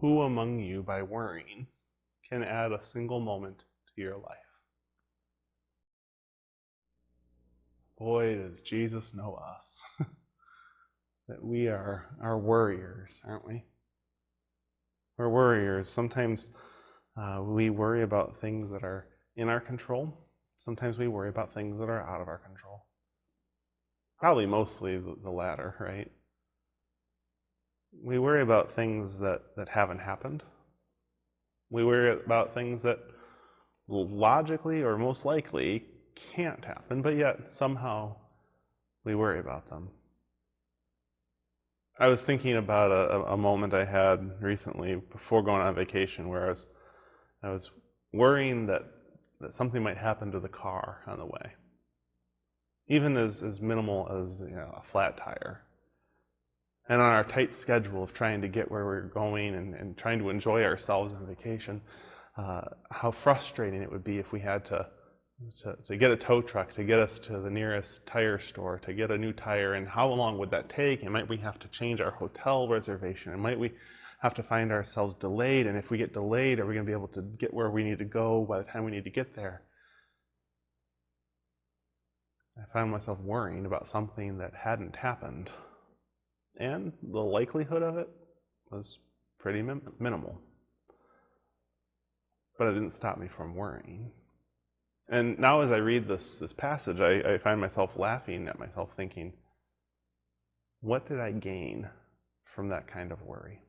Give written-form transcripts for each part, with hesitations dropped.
Who among you, by worrying, can add a single moment to your life? Boy, does Jesus know us. That we are worriers, aren't we? We're worriers. Sometimes we worry about things that are in our control. Sometimes we worry about things that are out of our control. Probably mostly the latter, right? We worry about things that haven't happened. We worry about things that logically or most likely can't happen, but yet somehow we worry about them. I was thinking about a moment I had recently before going on vacation where I was worrying that something might happen to the car on the way. Even as minimal as a flat tire. And on our tight schedule of trying to get where we're going and trying to enjoy ourselves on vacation, how frustrating it would be if we had to get a tow truck to get us to the nearest tire store to get a new tire, and how long would that take? And might we have to change our hotel reservation? And might we have to find ourselves delayed? And if we get delayed, are we going to be able to get where we need to go by the time we need to get there? I found myself worrying about something that hadn't happened. And the likelihood of it was pretty minimal. But it didn't stop me from worrying. And now as I read this passage, I find myself laughing at myself, thinking, what did I gain from that kind of worry?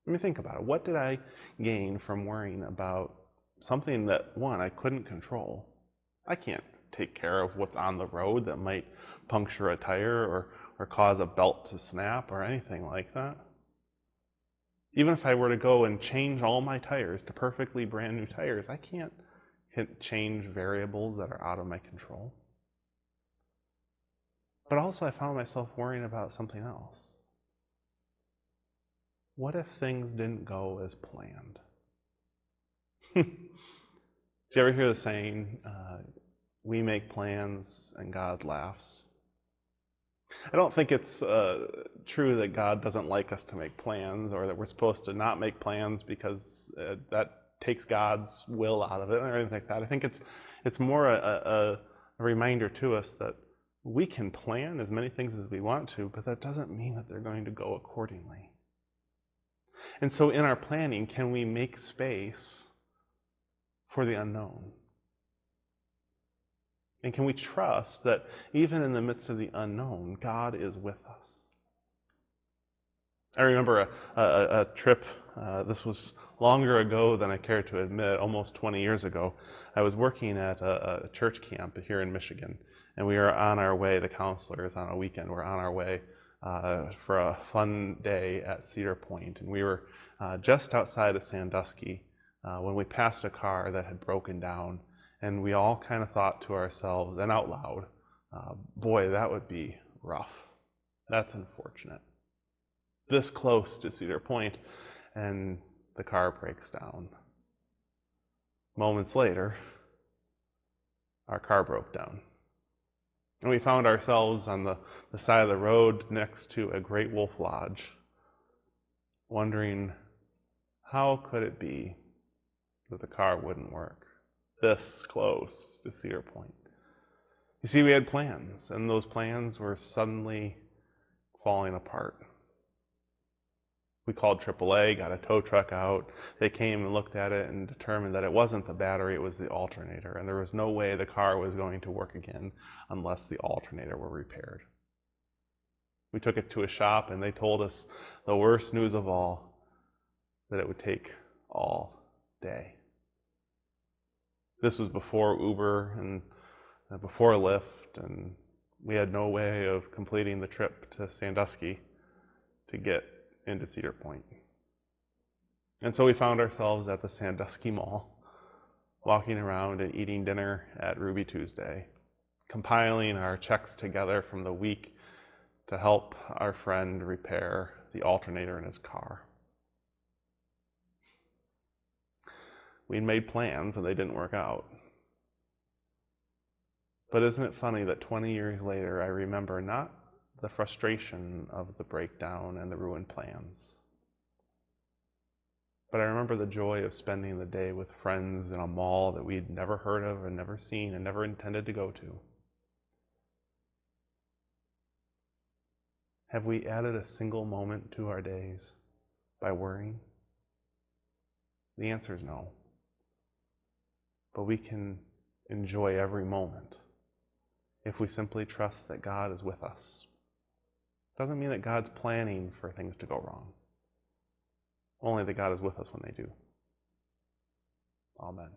Let me think about it. What did I gain from worrying about something that, one, I couldn't control? I can't take care of what's on the road that might puncture a tire or cause a belt to snap or anything like that. Even if I were to go and change all my tires to perfectly brand new tires, I can't change variables that are out of my control. But also I found myself worrying about something else. What if things didn't go as planned? Did you ever hear the saying, we make plans and God laughs? I don't think it's true that God doesn't like us to make plans, or that we're supposed to not make plans because that takes God's will out of it or anything like that. I think it's more a reminder to us that we can plan as many things as we want to, but that doesn't mean that they're going to go accordingly. And so in our planning, can we make space for the unknown? And can we trust that even in the midst of the unknown, God is with us? I remember a trip, this was longer ago than I care to admit, almost 20 years ago. I was working at a church camp here in Michigan, and we were on our way, the counselors on a weekend were on our way for a fun day at Cedar Point. And we were just outside of Sandusky when we passed a car that had broken down, and we all kind of thought to ourselves and out loud, boy, that would be rough. That's unfortunate. This close to Cedar Point, and the car breaks down. Moments later, our car broke down. And we found ourselves on the side of the road next to a great wolf lodge, wondering how could it be that the car wouldn't work this close to Cedar Point. You see, we had plans, and those plans were suddenly falling apart. We called AAA, got a tow truck out. They came and looked at it and determined that it wasn't the battery, it was the alternator. And there was no way the car was going to work again unless the alternator were repaired. We took it to a shop and they told us the worst news of all, that it would take all day. This was before Uber and before Lyft, and we had no way of completing the trip to Sandusky to get into Cedar Point. And so we found ourselves at the Sandusky Mall, walking around and eating dinner at Ruby Tuesday, compiling our checks together from the week to help our friend repair the alternator in his car. We made plans and they didn't work out. But isn't it funny that 20 years later I remember, not the frustration of the breakdown and the ruined plans, But I remember the joy of spending the day with friends in a mall that we'd never heard of and never seen and never intended to go to. Have we added a single moment to our days by worrying? The answer is no. But we can enjoy every moment if we simply trust that God is with us. Doesn't mean that God's planning for things to go wrong. Only that God is with us when they do. Amen.